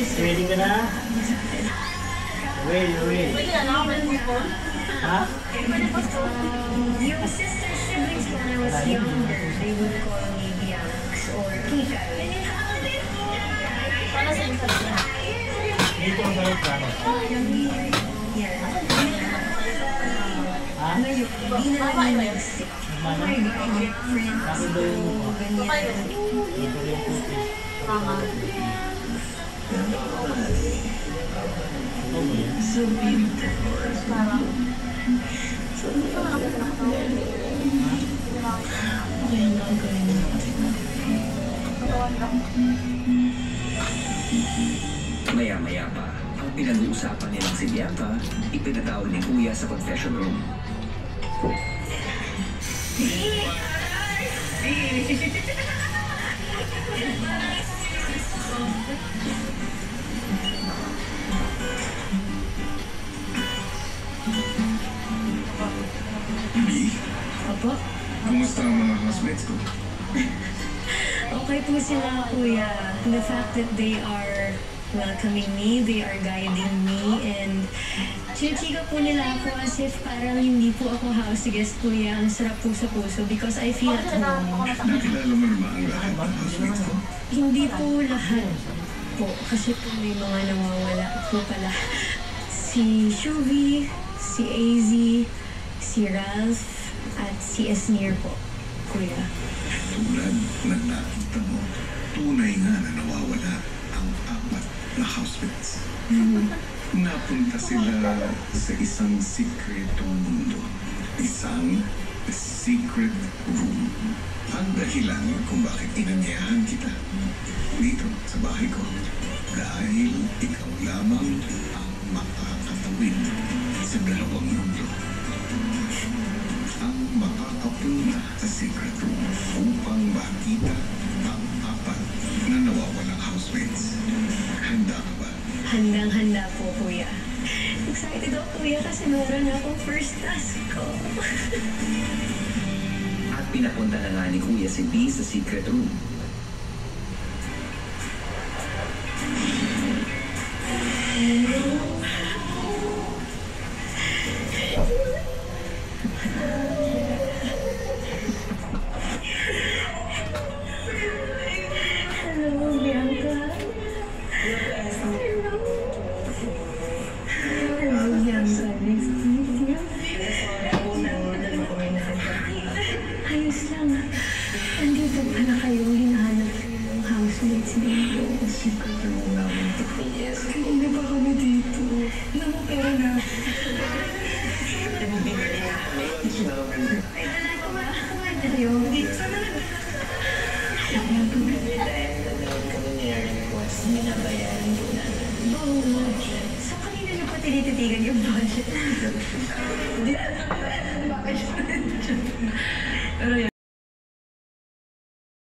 Ready ka na? Wait. Ha? Yung sister siblings when I was younger, they would call me Bianx or Kika. Dito ang galit ka. Ha? Ngayon, hindi na namin nag-stick. Oh my God, get friends. Bakit ba yung mukha? Ganyan. Dito yung puti. Ano mo yan? So beautiful. Maya-maya pa, ang pinag-uusapan nilang si Bianca, ipinatawag ni Kuya sa confession room. Bi, Opo, kumusta ang mga housemates ko? okay po sila, Kuya. The fact that they are welcoming me, they are guiding me, and chinichika po nila ako as if parang hindi po ako house guest, Kuya. Ang sarap po sa puso because I feel at home. Nakilala mo naman ang lahat ng housemates ko? Hindi po lahat po, kasi po may mga nawawala po pala. Si Shuvi, si AZ, si Ralph, at si Esnir po, Kuya. Tulad ng nakita mo, tunay nga na nawawala ang apat na housemates. Napunta sila sa isang sikretong mundo. Isang secret room. Ang dahilan kung bakit inanyayahan kita dito sa bahay ko. Dahil ikaw lamang ang makakatawid sa dalawang mundo. Ang makakapunta sa secret room upang makita ang apat na nawawalang housemates. Handa ka ba? Handang-handa po, Kuya. Excited ako, Kuya, kasi meron na akong first task ko. At pinapunta na nga ni Kuya si B sa secret room. Hello, Bianca. Hello, Bianca. Nice to meet you. Ayos lang. Andito pala kayo. Hinahanap kayo ng housemates dito. Secret room namin to. Yes, kanina pa kami dito. Naku, pero na. Ay, dala ko ba? Kumain na kayo. Sana Oo. So, kanina niyo pa tinititigan yung budget. Hindi alam bakit. Pero yan.